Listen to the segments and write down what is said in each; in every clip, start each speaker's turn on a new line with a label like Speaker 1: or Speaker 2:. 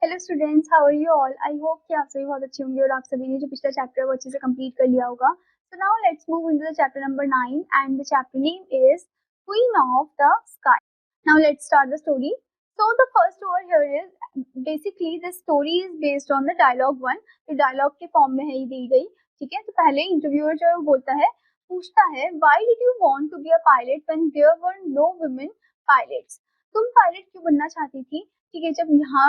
Speaker 1: Hello students, how are you all. I hope कि आप सभी बहुत अच्छे होंगे और आप सभी ने जो पिछला चैप्टर है वो अच्छे से कंप्लीट कर लिया होगा। So now let's move into the chapter number 9 and the chapter name is queen of the sky. Now let's start the story. So the first over here is basically the story is based on the dialogue 1। तो dialogue के form में ही दी गई। ठीक है, तो पहले interviewer जो है वो बोलता है, पूछता है, why did you want to be a pilot when there were no women pilots. तुम पायलट क्यों बनना चाहती थी? ठीक है, जब यहाँ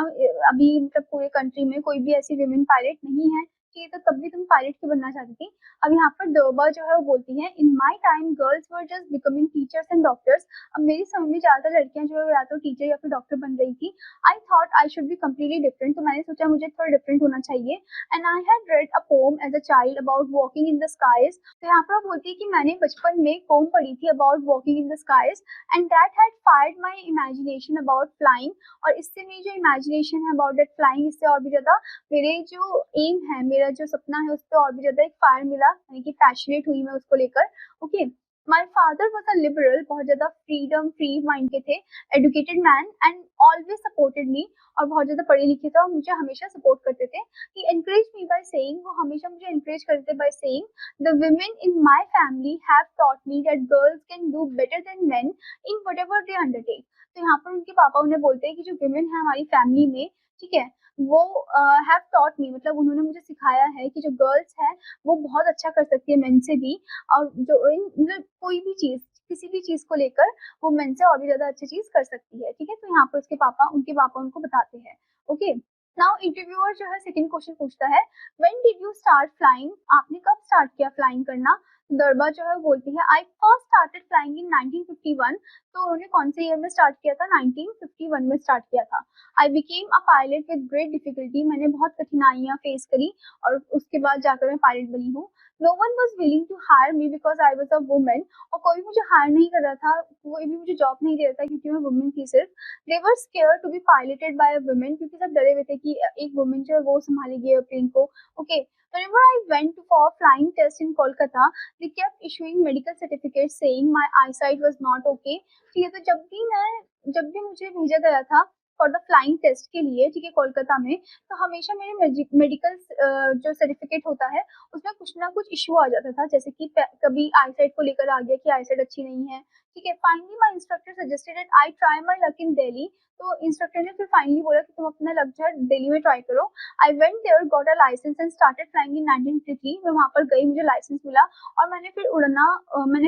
Speaker 1: अभी मतलब पूरे कंट्री में कोई भी ऐसी विमेन पायलट नहीं है, ठीक है, तो तब भी तुम पायलट क्यों बनना चाहती थी? अब यहाँ पर दोबा जो है वो बोलती है, in my time girls were just becoming teachers and doctors. अब मेरी समय में ज्यादातर लड़कियां जो है वो या तो टीचर या फिर डॉक्टर बन रही थी। I thought I should be completely different, तो मैंने सोचा मुझे थोड़ा डिफरेंट होना चाहिए। And I had read a poem as a child about walking in the skies. तो यहाँ पर बोलती है कि मैंने बचपन में पोम पढ़ी थी about walking in the skies and that had fired my imagination about flying. और इससे मेरी जो इमेजिनेशन है अबाउट दैट फ्लाइंग, इससे और भी ज्यादा मेरे जो एम है, मेरा जो सपना है, उस पर और भी ज्यादा एक फायर मिला, यानी कि पैशनेट हुई मैं उसको लेकर। Okay, my father was a liberal, बहुत ज्यादा फ्रीडम फ्री माइंड के थे, educated man and always supported me. और बहुत ज्यादा पढ़े लिखे थे और मुझे हमेशा सपोर्ट करते थे। ही एनकरेज मी बाय सेइंग, वो हमेशा मुझे एनकरेज करते by saying, the women in my family have taught me that girls can do better than men in whatever they undertake। तो यहाँ पर उनके पापा उन्हें बोलते हैं कि जो विमेन है हमारी फैमिली में, ठीक है, वो हैव टॉट मी, मतलब उन्होंने मुझे सिखाया है कि जो गर्ल्स है वो बहुत अच्छा कर सकती है मेन से भी। और जो मतलब कोई भी चीज, किसी भी चीज को लेकर वो मेन से और भी ज्यादा अच्छी चीज कर सकती है। ठीक है, तो यहाँ पर उनके पापा उनको बताते हैं। ओके, नाउ इंटरव्यूअर जो है सेकंड क्वेश्चन पूछता है, when did you start flying, आपने कब स्टार्ट किया फ्लाइंग करना? दरबा जो है वो बोलती है, आई फर्स्ट स्टार्टेड फ्लाइंग इन 1951। तो उन्होंने कौन से ईयर में स्टार्ट किया था? 1951 में स्टार्ट किया था। आई became a pilot with great difficulty, मैंने बहुत कठिनाइयां फेस करी और उसके बाद जाकर मैं पायलट बनी हूँ। No one was willing to hire me because I was a women. और कोई भी मुझे हायर नहीं कर रहा था, कोई भी मुझे जॉब नहीं दे रहा था क्योंकि मैं वुमेन थी सिर्फ। They were scared to be piloted by a women, क्योंकि सब डरे हुए थे कि एक वुमेन जो है वो संभालेगी एयरप्लेन को। Okay, whenever I went for flying test in Kolkata, they kept issuing medical certificates saying my eyesight was not okay। ठीक है, तो जब भी मुझे भेजा गया था फॉर द फ्लाइंग टेस्ट के लिए, ठीक है, कोलकाता में, तो हमेशा मेरे मेडिकल जो सर्टिफिकेट होता है उसमें कुछ ना कुछ इशू आ जाता था, जैसे कि कभी आईसाइट को लेकर आ गया कि आईसाइट अच्छी नहीं है। ठीक है, finally my instructor suggested that I try my luck in Delhi. तो इंस्ट्रक्टर ने फिर फाइनली बोला कि तुम अपना लक जो है दिल्ली में ट्राई करो। I went there, got a licence and started flying in 1953। मैं वहां पर गई, मुझे लाइसेंस मिला और मैंने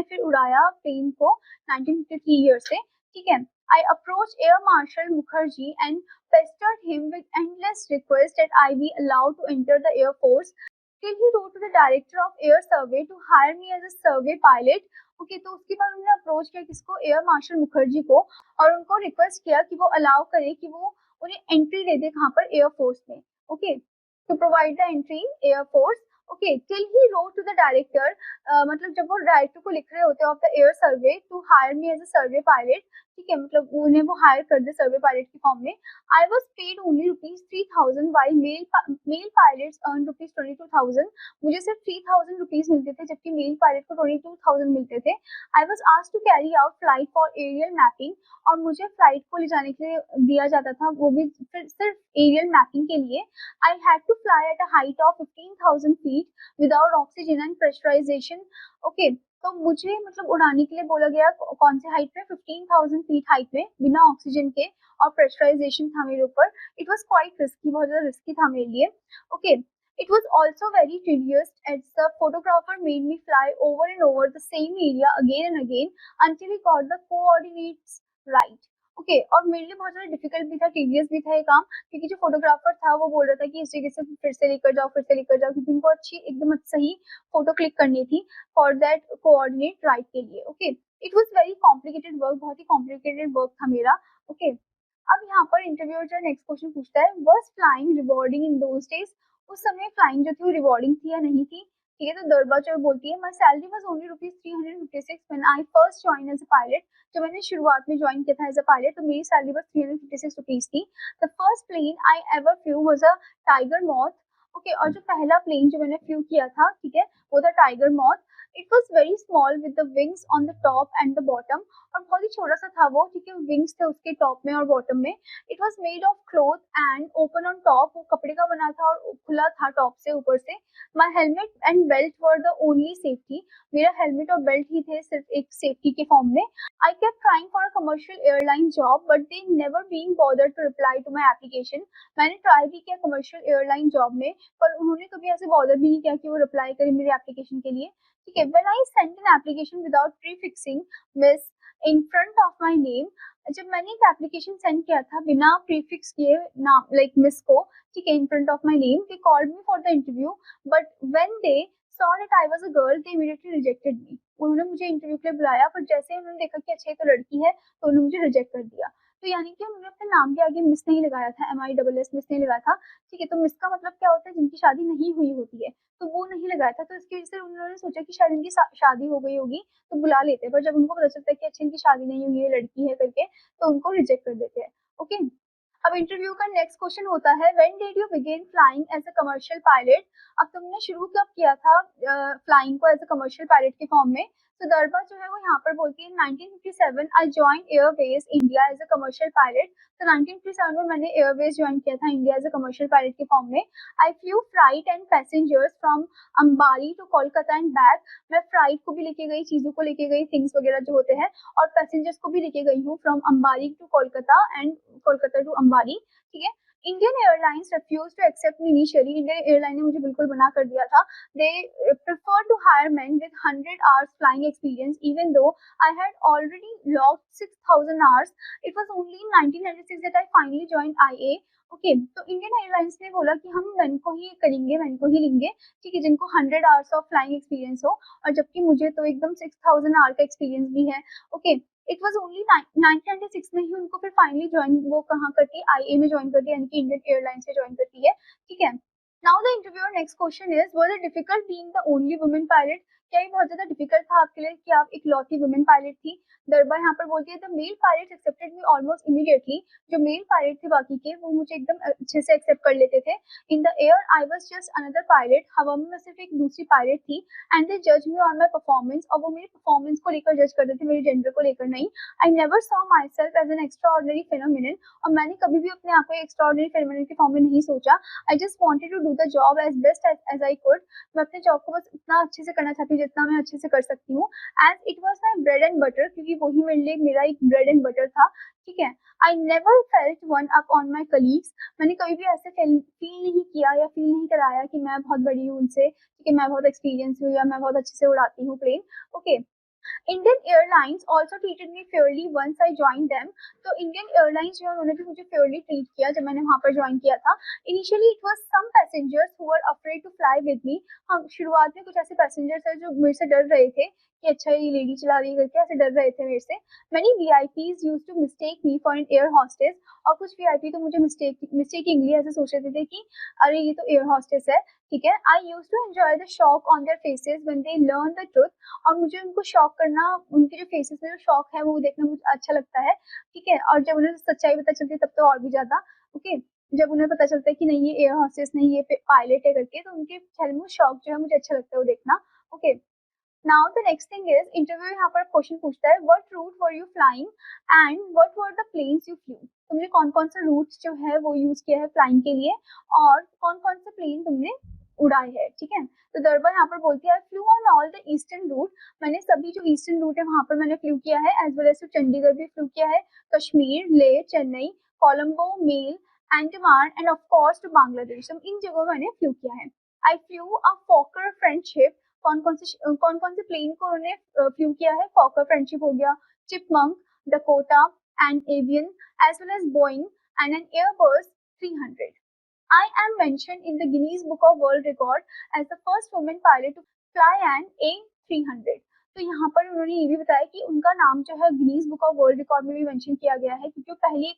Speaker 1: फिर उड़ाया प्लेन को 1953 ईयर से। ठीक है, I approached Air Marshal Mukherjee and pestered him with endless requests that I be allowed to enter the Air Force till he wrote to the director of Air Survey to hire me as a survey pilot। Okay, तो उसके बाद उन्होंने approach किया किसको? Air marshal Mukherjee को, और उनको request किया कि वो अलाउ करे कि वो उन्हें एंट्री दे दे कहाँ पर? एयर फोर्स में। Okay, to provide the entry air force. Okay, till he wrote to the director, मतलब जब वो डायरेक्टर को लिख रहे होते of the air survey to hire me as a survey pilot. ठीक है, मतलब उन्हें वो हायर कर दे सर्वे पायलट के फॉर्म में। I was paid only ₹3,000 while male pilots earn ₹22,000। मुझे सिर्फ ₹3,000 मिलते थे, जबकि मेल पायलट को 22,000 मिलते थे। I was asked to carry out flight for aerial mapping, और मुझे फ्लाइट को ले जाने के लिए दिया जाता था, वो भी सिर्फ एरियल मैपिंग के लिए। I had to fly at a height of 15,000 feet without oxygen and pressurization। Okay, तो मुझे मतलब उड़ाने के लिए बोला गया कौन से हाइट में? 15,000 फीट हाइट में, बिना ऑक्सीजन के, और प्रेशराइजेशन था मेरे ऊपर। इट वॉज क्वाइट रिस्की, बहुत ज्यादा रिस्की था मेरे लिए। Okay, it was also very tedious as the photographer made me fly over and over the same area again and again until he got the coordinates right। Okay, और मेरे लिए बहुत ज्यादा डिफिकल्ट भी था, टीडियस भी था ये काम, क्योंकि जो फोटोग्राफर था वो बोल रहा था कि इस जगह से फिर से लेकर जाओ, फिर से लेकर जाओ, क्योंकि उनको अच्छी एकदम सही फोटो क्लिक करनी थी फॉर दैट कोऑर्डिनेट राइट के लिए। Okay, it was very complicated work, बहुत ही कॉम्प्लिकेटेड वर्क था मेरा। ओके, अब यहाँ पर इंटरव्यूअर जो नेक्स्ट क्वेश्चन पूछता है, was flying rewarding in those days? उस समय फ्लाइंग जो थी वो रिवॉर्डिंग थी या नहीं थी? ठीक है, तो दरबा जो बोलती है, my salary was only ₹356 when I first join as a pilot. जब मैंने शुरुआत में ज्वाइन किया था एज अ पायलट, तो मेरी सैलरी बस ₹356 थी। The first plane I ever flew was a tiger moth. Okay, और जो पहला प्लेन जो मैंने फ्लू किया था, ठीक है, वो था tiger moth. It was very small with the wings on the top and the bottom, और बहुत ही छोटा सा था वो, ठीक है, विंग्स थे उसके टॉप में और बॉटम में। It was made of cloth and open on top, वो कपड़े का बना था और खुला था टॉप से ऊपर से। My helmet and belt were the only safety, मेरा हेलमेट और बेल्ट ही थे सिर्फ एक सेफ्टी के फॉर्म में। I kept trying for a commercial airline job, but they never being bothered to reply to my application. मैंने ट्राई भी किया कमर्शियल एयरलाइन जॉब में, पर उन्होंने कभी ऐसे बॉदर भी नहीं किया कि वो रिप्लाई करे मेरे एप्लीकेशन के लिए, ठीक है। When I sent an application without prefixing miss in front of my name, जब मैंने एक एप्लीकेशन सेंड किया था बिना प्रीफिक्स किए नाम लाइक मिस को, ठीक है, in front of my name, they called me for the interview, but when they saw that I was a girl, they immediately rejected me. उन्होंने मुझे इंटरव्यू के लिए बुलाया, पर जैसे उन्होंने देखा कि अच्छा ये तो लड़की है, तो उन्होंने मुझे रिजेक्ट कर दिया। तो यानी कि उन्होंने अपने नाम के आगे मिस नहीं लगाया था, MISS मिस नहीं लगाया था, ठीक है। तो मिस का मतलब क्या होता है, जिनकी शादी नहीं हुई होती है, तो वो नहीं लगाया था। तो इसकी वजह से उन्होंने सोचा कि शायद इनकी शादी हो गई होगी तो बुला लेते हैं, पर जब उनको पता चलता है कि अच्छा इनकी शादी नहीं हुई है, लड़की है करके, तो उनको रिजेक्ट कर देते हैं। ओके, अब इंटरव्यू का नेक्स्ट क्वेश्चन होता है, when did you begin flying as a commercial pilot. अब तुमने शुरू कब किया था फ्लाइंग को एज अ कमर्शियल पायलट के फॉर्म में। तो दरबा जो है वो यहाँ पर बोलती है 1957 I join airways India as a commercial pilot. तो 1957 में मैंने एयरवेज ज्वाइन किया था India as a commercial pilot के फॉर्म में। I flew flight and passengers from Ambari to Kolkata and back. मैं फ्लाइट को भी लेके गई, चीजों को लेके गई, थिंग्स वगैरह जो होते हैं, और पैसेंजर्स को भी लेके गई हूँ from Ambari to Kolkata and Kolkata to Ambari, ठीक है। Indian airlines refuse to accept me initially, Indian airline ने मुझे बिल्कुल मना कर दिया था। They prefer to hire man with 100 hours flying experience even though I had already logged 6000 hours. It was only in 1996 that I finally joined IA। Okay, तो Indian airlines ने बोला कि हम मैन को ही करेंगे, मैन को ही लेंगे, ठीक है, जिनको 100 आवर्स ऑफ फ्लाइंग एक्सपीरियंस हो, और जबकि मुझे तो एकदम 6000 आवर का एक्सपीरियंस भी है। ओके, इट वाज ओनली 1996 में ही उनको फिर फाइनली ज्वाइन वो कहाँ करती है, IA में ज्वाइन करती है, यानी कि इंडियन एयरलाइंस में ज्वाइन करती है, ठीक है। Now the interviewer next question is was it difficult being the only women pilot. क्या ये बहुत ज्यादा डिफिकल्ट था आपके लिए कि आप इकलौती वुमेन पायलट थी। दरबा यहाँ पर बोलती है the male pilot accepted me almost immediately. जो मेल पायलट थे बाकी के, वो मुझे एकदम अच्छे से एक्सेप्ट कर लेते थे। In the air I was just another pilot, हवा में मैं सिर्फ एक दूसरी पायलट थी। एंड दे जज मी ऑन माई परफॉर्मेंस, और वो मेरी परफॉर्मेंस को लेकर जज करते थे, मेरे जेंडर को लेकर नहीं। I never saw myself as an extraordinary phenomenon, और मैंने कभी भी अपने आप को एक्स्ट्रा ऑर्डिनरी फेनोमिनन के फॉर्म में नहीं सोचा। I just wanted to do the job as best as I could. मैं अपने जॉब को बस उतना अच्छे से करना चाहती हूँ जितना मैं अच्छे से कर सकती हूँ। As it was my bread and butter, क्योंकि वही मेरे लिए मेरा एक ब्रेड एंड बटर था, ठीक है। I never felt one up on my colleagues, मैंने कभी भी ऐसे फील नहीं किया या फील नहीं कराया कि मैं बहुत बड़ी हूँ उनसे, ठीक है, मैं बहुत एक्सपीरियंस हूँ या मैं बहुत अच्छे से उड़ाती हूँ plane. Okay, Indian Airlines also treated me fairly once I join them. तो इंडियन एयरलाइंस जो है उन्होंने भी मुझे फेयरली ट्रीट किया जब मैंने वहाँ पर ज्वाइन किया था। Initially it was some passengers who were afraid to fly with me. हम शुरुआत में कुछ ऐसे पैसेंजर्स है जो मेरे से डर रहे थे कि अच्छा ये लेडी चला रही है करके, ऐसे डर रहे थे मेरे से। Many VIPs used to mistake me for an air hostess, और कुछ VIP तो मुझे मिस्टेकिंगली ऐसे सोच रहे थे कि अरे ये तो एयर हॉस्टेस है, ठीक है। I used to enjoy the shock on their faces when they learn the truth, और मुझे उनको शॉक करना, उनके जो फेसेस में जो शॉक है वो देखना मुझे अच्छा लगता है, ठीक है। और जब उन्हें सच्चाई पता चलती है तब तो और भी ज्यादा। ओके, जब उन्हें पता चलता है कि नहीं ये एयर हॉस्टेस नहीं, ये पायलट है करके, तो उनके चेहरे में शॉक जो है मुझे अच्छा लगता है वो देखना। Okay, now the next thing is interview यहाँ पर क्वेश्चन पूछता है what route were you flying and what were the planes you flew. तुमने कौन कौन से रूट्स जो है वो यूज किया है फ्लाइंग के लिए, और कौन कौन से प्लेन तुमने उड़ाए हैं, ठीक है। तो दरबा यहाँ पर बोलती है flew on all the eastern route, मैंने सभी जो ईस्टर्न रूट है वहां पर मैंने फ्लू किया है, as well as to Chandigarh भी फ्लू किया है, Kashmir, Leh, Chennai, Colombo, Male, Andaman and of course to Bangladesh. इन जगहों मैंने फ्लू किया है। आई फ्लू अ फॉकर फ्रेंडशिप, कौन कौन से प्लेन को उन्होंने फ्लू किया है, फॉकर फ्रेंडशिप हो गया, Chipmunk, Dakota and Avian, as well as Boeing and an Airbus 300। I am mentioned in the Guinness Book of World Record as the first woman pilot to fly an A300। तो यहाँ पर उन्होंने ये भी बताया कि उनका नाम जो है Guinness book of world record में भी मेंशन किया गया है, क्योंकि वो पहली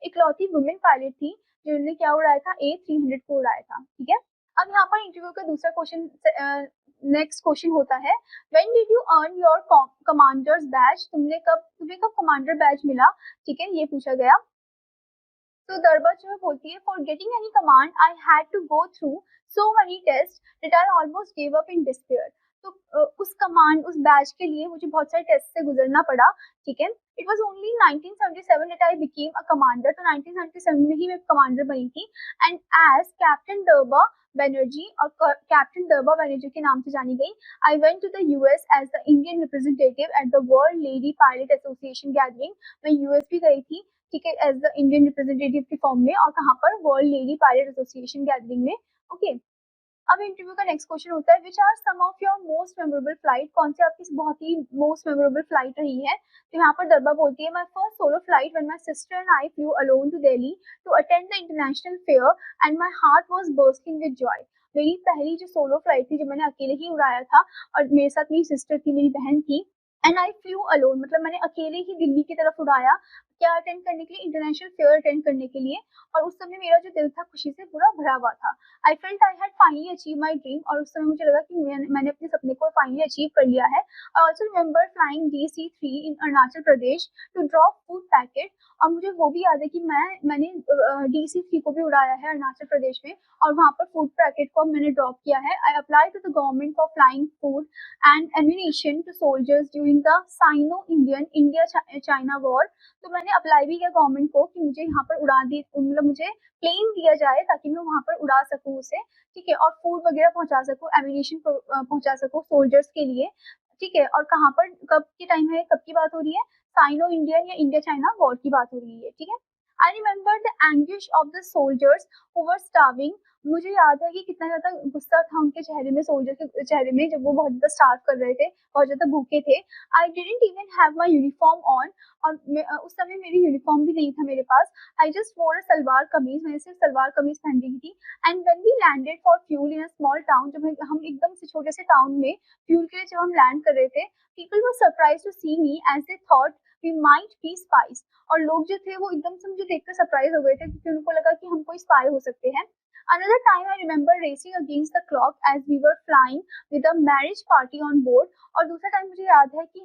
Speaker 1: इकलौती वुमेन पायलट थी जिन्होंने क्या उड़ाया था, A300 को उड़ाया था, ठीक है। अब यहाँ पर इंटरव्यू का दूसरा क्वेश्चन, नेक्स्ट क्वेश्चन होता है when did you earn your commander's badge. तुम्हें कब कमांडर बैज मिला, ठीक है, ये पूछा गया। तो दरबा जो है बोलती है for getting any command I had to go through so many test that I almost give up in despair. तो उस कमांड उस बैच के लिए मुझे बहुत सारे टेस्ट से गुजरना पड़ा, ठीक है। It was only 1977 that I became a commander, तो 1977 में ही मैं कमांडर बनी थी। And as captain Durba Banerjee, और कैप्टन दर्बा बनर्जी के नाम से जानी गई, I went to the US as the Indian representative at the world lady pilot association gathering. मैं यूएस भी गई थी, ठीक है, एज द इंडियन रिप्रेजेंटेटिव के फॉर्म में, और कहाँ पर, world lady pilot association gathering में, ओके। अब इंटरव्यू का नेक्स्ट क्वेश्चन होता है, which are some of your most memorable flight, कौन सी आपकी बहुत ही मोस्ट मेमोरेबल फ्लाइट रही है। तो यहाँ पर दरबा बोलती है, my first solo flight when my sister and I flew alone to Delhi to attend the international fair and my heart was bursting with joy. मेरी पहली जो सोलो फ्लाइट थी, जो मैंने अकेले ही उड़ाया था, और मेरे साथ मेरी सिस्टर थी, मेरी बहन थी, एंड आई फ्लू अलोन, मतलब मैंने अकेले ही दिल्ली की तरफ उड़ाया, क्या अटेंड करने के लिए, इंटरनेशनल फेयर अटेंड करने के लिए। और उस समय मेरा जो दिल था खुशी से पूरा भरा हुआ था। I felt I had finally achieve my dream, और उस समय मुझे लगा कि मैंने अपने सपने को फाइनली अचीव कर लिया है। I also remember flying DC-3 in Arunachal Pradesh to drop food packet, और मुझे वो भी याद है कि मैंने DC-3 को भी उड़ाया है अरुणाचल प्रदेश में, और वहाँ पर फूड पैकेट को मैंने ड्रॉप किया है। I apply to the government for flying food and ammunition to soldiers during the Sino Indian India China war. तो मैंने अप्लाई भी किया गवर्नमेंट को कि मुझे यहाँ पर उड़ा दी, मतलब मुझे प्लेन दिया जाए ताकि मैं वहाँ पर उड़ा सकूँ उसे, ठीक है, और फूड वगैरह पहुँचा सकूँ, एम्यूनेशन पहुँचा सकूँ सोल्जर्स के लिए, ठीक है। और कहाँ पर, कब की टाइम है, कब की बात हो रही है, साइनो इंडियन या इंडिया चाइना वॉर की बात हो रही है, ठीक है। I remember the anguish of the soldiers who were starving. मुझे याद है कि कितना ज्यादा गुस्सा था उनके चेहरे में, सोल्जर के चेहरे में, जब वो बहुत ज्यादा स्टार्व कर रहे थे, बहुत ज्यादा भूखे थे। I didn't even have my uniform on, और उस समय मेरी यूनिफॉर्म भी नहीं था मेरे पास। आई जस्ट वोर अ सलवार कमीज, मैंने सिर्फ सलवार कमीज पहन रही थी। And when we landed for fuel in a small town, जब हम एकदम से छोटे से टाउन में फ्यूल के लिए जब हम लैंड कर रहे थे, people were surprise to see me as they thought we might be spies. और लोग जो थे वो एकदम से मुझे देखकर सरप्राइज हो गए थे, क्योंकि उनको लगा कि हम कोई स्पाई हो सकते हैं। Another time I remember racing against the clock as we were flying with a marriage party on board। और दूसरा टाइम मुझे याद है कि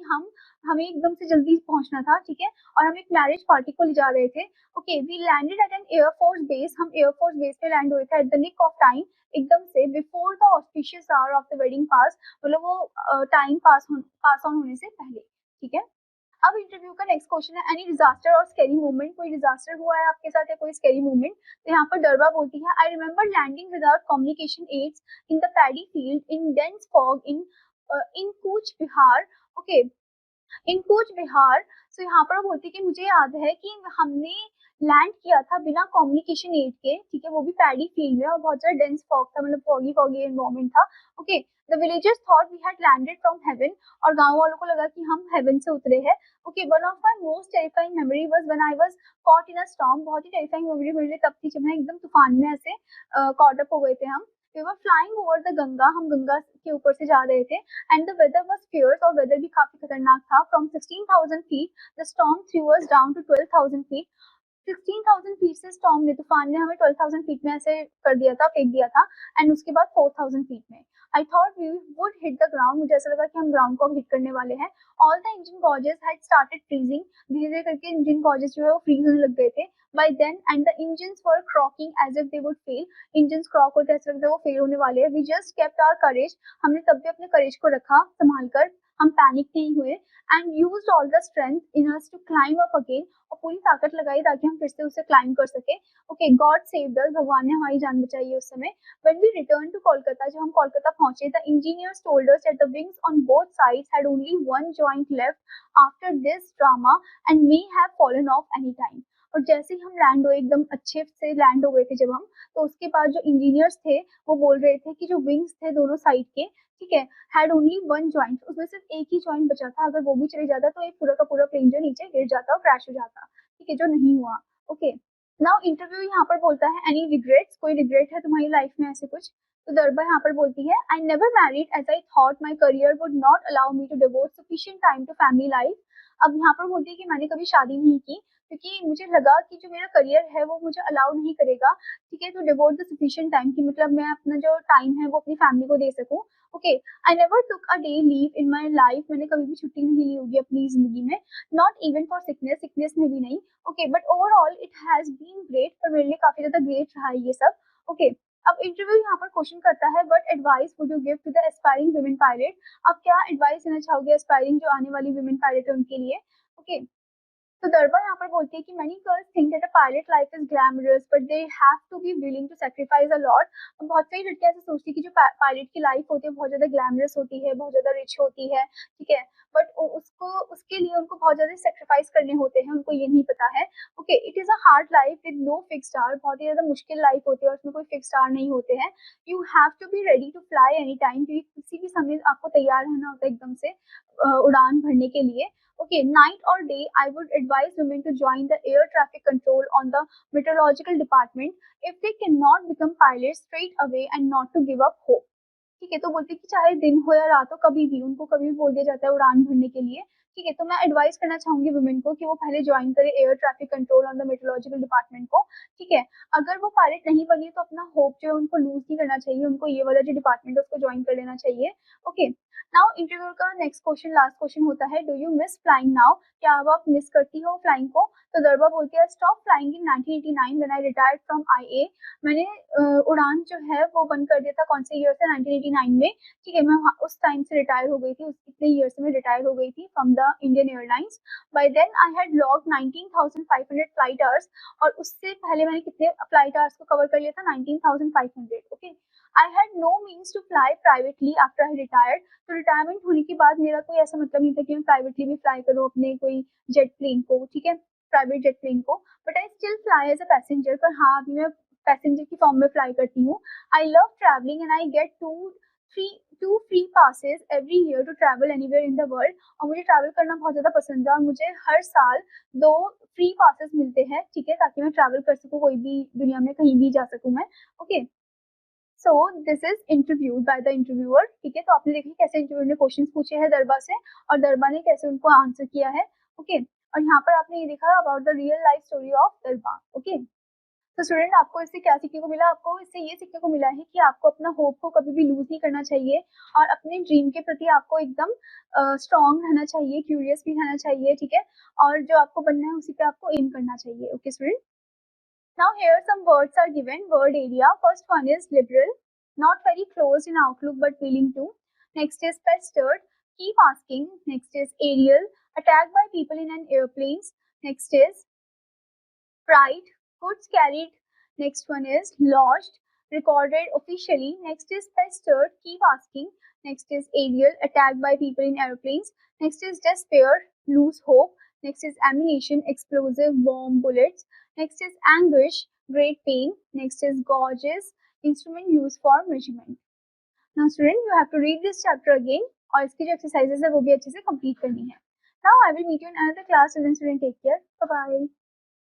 Speaker 1: हमें एकदम से जल्दी पहुंचना था, ठीक है, और हम एक मैरिज पार्टी को ले जा रहे थे। Okay, we landed at an air force base, हम एयरफोर्स बेस पे लैंड हुए थे at the nick of time, एकदम से before the auspicious hour of the wedding pass, मतलब वो टाइम पास ऑन होने से पहले, ठीक है। अब इंटरव्यू का नेक्स्ट क्वेश्चन है, एनी डिजास्टर और स्कैरी मूवमेंट, कोई डिजास्टर हुआ है आपके साथ या कोई स्कैरी मूवमेंट। तो यहाँ पर डरवा बोलती है, I remember landing without communication aids in the paddy field in dense fog in Cooch Behar. Okay, in Cooch Behar. So यहाँ पर बोलती है कि मुझे याद है कि हमने लैंड किया था बिना कम्युनिकेशन एड के, ठीक है, वो भी पैडी फील्ड में, और बहुत ज्यादा डेंस फॉग था, मतलब फॉगी फॉगी एनवायरमेंट था। Okay, the villagers thought we had landed from heaven, और गांव वालों को लगा कि हम हेवन से उतरे हैं। Okay, one of my most terrifying memory was when I was caught in a storm. बहुत ही टेरिफाइंग मेमोरी मेरे लिए तब थी जब मैं एकदम तूफान में ऐसे कॉट अप हो गए थे हम। We were flying over the Ganga, हम गंगा के ऊपर से जा रहे थे, and the weather was fierce, और वेदर भी काफी खतरनाक था। From 16,000 feet the storm threw us down to 12,000 feet. 16,000 feet से स्टॉर्म ने, तूफान ने हमें 12,000 फीट में ऐसे कर दिया था, फेंक दिया था, एंड उसके बाद 4,000 फीट में। I thought we would hit the ground, मुझे ऐसा लगा कि हम ग्राउंड को अब हिट करने वाले हैं। All the engine gauges had started freezing, धीरे धीरे करके इंजन गॉजेस जो है वो फ्रीज होने लग गए थे by then, and the engines were croaking as if they would fail. Engines croak होते ऐसा लगता है वो फेल होने वाले हैं। We just kept our courage, हमने तब भी अपने करेज को रखा संभाल कर, हम पैनिक नहीं हुए, and used all the strength in us to climb up again, और पूरी ताकत लगाई ताकि हम फिर से उसे क्लाइंब कर सके। ओके, गॉड सेव्ड अस, भगवान ने हमारी जान बचाई है उस समय। When we return to Kolkata, जब हम कोलकाता पहुंचे, the engineers told us that the wings on both sides had only one joint left after this drama and may have fallen off any time. और जैसे ही हम लैंड हुए, एकदम अच्छे से लैंड हो गए थे जब हम, तो उसके बाद जो इंजीनियर्स थे वो बोल रहे थे कि जो विंग्स थे दोनों साइड के, ठीक है, हैड ओनली वन जॉइंट, उसमें सिर्फ एक ही जॉइंट बचा था, अगर वो भी चले जाता तो एक पूरा का पूरा प्लेन जो नीचे गिर जाता और क्रैश हो जाता, ठीक है, जो नहीं हुआ। ओके, नाउ इंटरव्यू यहाँ पर बोलता है, एनी रिग्रेट्स, कोई रिग्रेट है तुम्हारी लाइफ में ऐसे कुछ। तो दरबा यहाँ पर बोलती है, I never married as I thought my career would not allow me to devote sufficient time to family life. अब यहाँ पर बोलती है कि मैंने कभी शादी नहीं की, क्योंकि मुझे लगा कि जो मेरा करियर है वो मुझे अलाउ नहीं करेगा, ठीक है, तो डिवोट द सफिशिएंट टाइम, की मतलब मैं अपना जो टाइम है वो अपनी फैमिली को दे सकूं। Okay, I never took a day leave in my life, मैंने कभी भी छुट्टी नहीं ली होगी अपनी जिंदगी में, not even for sickness, sickness में भी नहीं। Okay, but overall it has been great, पर मेरे लिए काफी ज्यादा ग्रेट रहा है ये सब। ओके, अब इंटरव्यू यहाँ पर क्वेश्चन करता है what advice would you give to the aspiring women pilot. अब क्या एडवाइस देना चाहोगे एस्पायरिंग जो आने वाली वुमेन पायलट है उनके लिए। ओके, तो दरबा यहाँ पर बोलती है कि many girls think that a pilot life is glamorous but they have to be willing to sacrifice a lot। बहुत सारी लड़कियां ऐसे सोचती है कि जो पायलट की लाइफ होती है बहुत ज्यादा ग्लैमरस होती है, बहुत ज्यादा रिच होती है, ठीक है, बट उसको उसके लिए उनको बहुत ज्यादा सेक्रीफाइस करने होते हैं, उनको ये नहीं पता है। Okay, it is a hard life with no fix star, बहुत ही ज्यादा मुश्किल लाइफ होती है और उसमें कोई फिक्स स्टार नहीं होते हैं। You have to be ready to fly any time, क्योंकि किसी भी समय आपको तैयार रहना होता है एकदम से उड़ान भरने के लिए। Okay, night or day, I would advise women to join the air traffic control on the meteorological department if they cannot become pilots straight away and not to give up hope। ठीक है, तो बोलते हैं कि चाहे दिन हो या रात हो, कभी भी उनको कभी भी बोल दिया जाता है उड़ान भरने के लिए। ठीक है, तो मैं एडवाइस करना चाहूंगी वुमेन को कि वो पहले ज्वाइन करे air traffic control on the meteorological department को। ठीक है, अगर वो पायलट नहीं बनी तो अपना होप जो है उनको लूज नहीं करना चाहिए, उनको ये वाला जो डिपार्टमेंट है उसको ज्वाइन कर लेना चाहिए। ओके, नाउ इंटरव्यू का नेक्स्ट क्वेश्चन, लास्ट क्वेश्चन होता है do you miss flying now, क्या अब आप मिस करती हो फ्लाइंग को। तो दरबा बोलती है stop flying in 1989 when I retired from आईए। मैंने उड़ान जो है वो बंद कर दिया था कौन से ईयर से, 1989 में। ठीक है, मैं उस टाइम से रिटायर हो गई थी, उस इतने ईयर से मैं रिटायर हो गई थी from the Indian Airlines. By then I had log 19,500 flight hours, और उससे पहले मैंने कितने फ्लाइट आवर्स को कवर कर लिया था, 19,500। Okay, I had no means to fly privately after I retired. तो रिटायरमेंट होने के बाद मेरा कोई ऐसा मतलब नहीं था कि मैं प्राइवेटली भी फ्लाई करूँ अपने कोई जेट प्लेन को, ठीक है, प्राइवेट जेट प्लेन को, but I still fly as a passenger. पर हाँ, अभी मैं पैसेंजर की फॉर्म में फ्लाई करती हूँ। I love travelling and I get two free passes every year to travel anywhere in the world. और मुझे ट्रैवल करना बहुत ज्यादा पसंद है और मुझे हर साल 2 फ्री पासेस मिलते हैं, ठीक है, ताकि मैं ट्रैवल कर सकूँ, कोई भी दुनिया में कहीं भी जा सकूँ मैं। Okay, so this is interviewed by the interviewer. ठीक है, तो आपने देखा कैसे इंटरव्यू ने क्वेश्चन पूछे हैं दरबा से और दरबा ने कैसे उनको आंसर किया है। ओके, और यहाँ पर आपने ये देखा about the real life story of दरबा। ओके, तो स्टूडेंट आपको इससे क्या सीखने को मिला, आपको इससे ये सीखने को मिला है कि आपको अपना होप को कभी भी लूज नहीं करना चाहिए और अपने ड्रीम के प्रति आपको एकदम स्ट्रॉन्ग रहना चाहिए, क्यूरियस भी रहना चाहिए, ठीक है, और जो आपको बनना है उसी पे आपको एम करना चाहिए। Okay student, now here some words are given. Word area. First one is liberal, not very closed in outlook but willing to. Next is pestered, keep asking. Next is aerial, attacked by people in an airplane. Next is pride, goods carried. Next one is lodged, recorded officially. Next is pestered, keep asking. Next is aerial, attacked by people in airplanes. Next is despair, lose hope. Next is ammunition, explosive bomb bullets. Next is anguish, great pain. Next is gauges, instrument used for measurement. Now student, you have to read this chapter again और इसकी जो exercises है वो भी अच्छे से complete करनी है. Now I will meet you in another class. Student, take care. Bye bye.